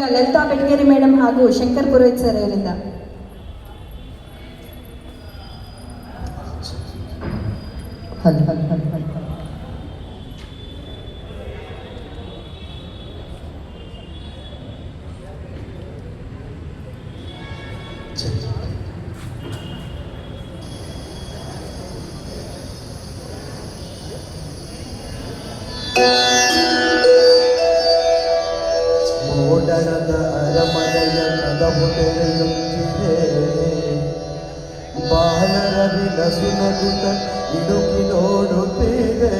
Lalitha Belageri madam ಹಾಗೂ Shankar Purohit sir ಅವರಿಂದ ಮೋಡಣದ ಅರಮನೆಯ ಕದವು ತೆರೆಯುತ್ತಿದೆ, ಬಾಲರವಿ ನಸುನಗುತ್ತ ಇಡುಕಿ ನೋಡುತ್ತಿದೆ.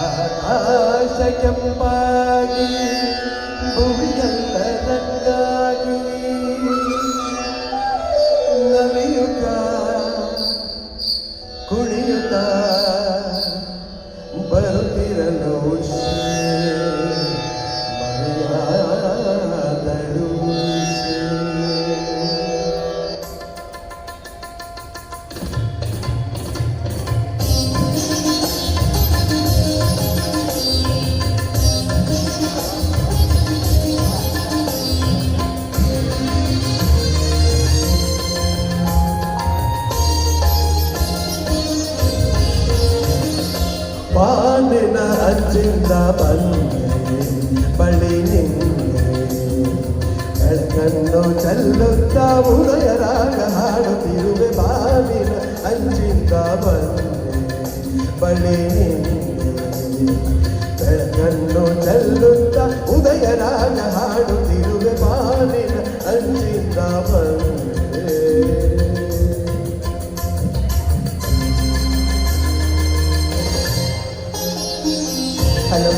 ಆಕಾಶ ಕೆಂಪಾಗಿ ಭುವಿಯಲ್ಲ ರಂಗಾಗಿ ನಲಿಯುತ್ತ ಕುಣಿಯುತ್ತ ಬರುತ್ತಿರಲು ಬಾನಿನ ಅಂಚಿಂದ ಬಂದೆ ಬಳಿ ನಿಂದೆ, ಬೆಳಕನ್ನು ಚೆಲ್ಲುತ್ತ ಉದಯ ರಾಗ ಹಾಡುತ್ತಿರುವೆ. ಬಾನಿನ ಅಂಚಿಂದ ಬಂದೆ ಬಳಿ ನಿಂದೆ, ಬೆಳಕನ್ನು ಚೆಲ್ಲುತ್ತ ಉದಯ ರಾಗ ಹಾಡುತ್ತಿರುವೆ. ಬಾನಿನ ಅಂಚಿಂದ ಬಂದೆ. ಹಲೋ,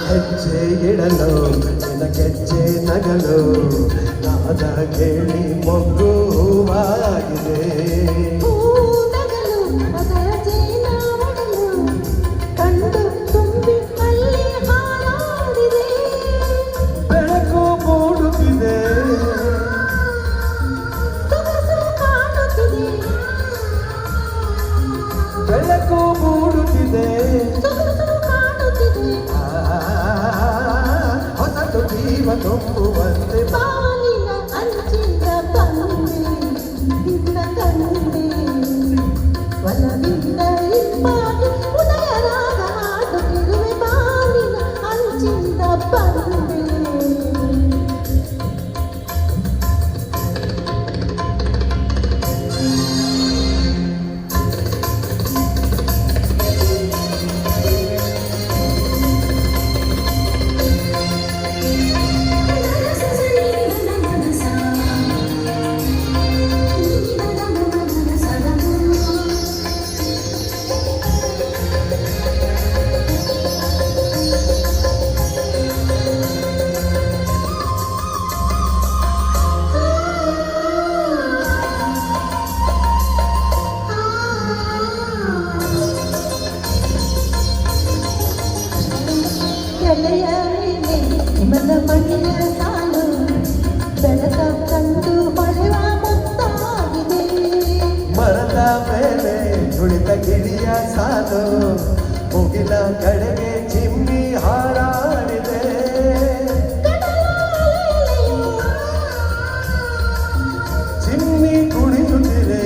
ಹೆಜ್ಜೆ ಇಡಲು ನಿನಗೆಜ್ಜೆ ನಗಲು ನಾದ ಕೇಳಿ ಮೊಗ್ಗುವಾಗಿದೆ. ಬೆಳಕು ಮೂಡುತ್ತಿದೆ, ಬೆಳಕು ಮೂಡುತ್ತಿದೆ, ಹೊಸತು ಜೀವ ತುಂಬುವಂತೆ. ಬಾಲಿನ ಅಂಚಿಂದ ಬಂದೆ ನಿನ್ನ ತಂದೆ, ಒಲವಿಂದ ಇಪ್ಪಾಗಿ ಉದಯ ರಾಗ ಹಾಡುತ್ತಿರುವೆ. ಬಾಲಿನ ಅಂಚಿಂದ ಬಂದೆ. ಎಲೆಯ ಮೇಲೆ ಹಿಮದ ಮಣಿಯ ಸಾಲು, ಬೆಳಕ ಕಂಡು ಹೊಳೆವ ಮುತ್ತಾಗಿದೆ. ಮರದ ಮೇಲೆ ನುಳಿತ ಗಿಳಿಯ ಸಾಲು, ಮುಗಿಲ ಕಡೆಗೆ ಚಿಮ್ಮಿ ಹಾರಾಡಿದೆ. ಚಿಮ್ಮಿ ಕುಣಿಯುತ್ತಿದೆ,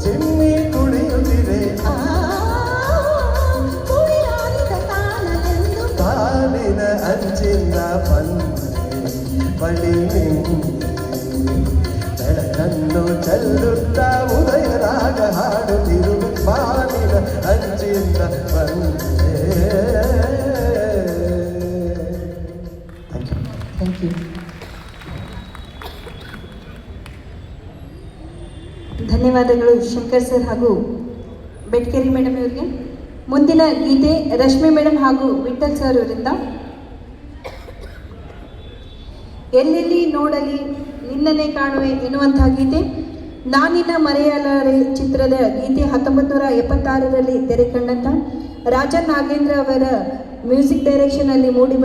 ಚಿಮ್ಮಿ ಕುಣಿಯುತ್ತಿದೆ. ಬಾನಿನ ಅಂಚಿಂದ ಬಂದೆ ಬಳಿ ನಿಂದೆ, ಬೆಳಕನ್ನು ಚೆಲ್ಲುತ್ತ ಉದಯ ರಾಗ ಹಾಡುತ್ತಿರುವೆ. ಬಾನಿನ ಅಂಚಿಂದ ಬಂದೆ. Thank you. ಧನ್ಯವಾದಗಳು ಶಂಕರ್ ಸರ್ ಹಾಗೂ ಬೆಟ್ಕೇರಿ ಮೇಡಮ್ ಇವರಿಗೆ. ಮುಂದಿನ ಗೀತೆ ರಶ್ಮಿ ಮೇಡಮ್ ಹಾಗೂ ವಿಠಲ್ ಸರ್ ಅವರಿಂದ. ಎಲ್ಲೆಲ್ಲಿ ನೋಡಲಿ ನಿನ್ನನ್ನೇ ಕಾಣುವೆ ಎನ್ನುವಂತಹ ಗೀತೆ ನಾನಿನ್ನ ಮರೆಯಲಾರೆ ಚಿತ್ರದ ಗೀತೆ 1976ರಲ್ಲಿ ತೆರೆ ಕಂಡಂಥ ರಾಜನ್ ನಾಗೇಂದ್ರ ಅವರ ಮ್ಯೂಸಿಕ್ ಡೈರೆಕ್ಷನಲ್ಲಿ ಮೂಡಿಬಂದ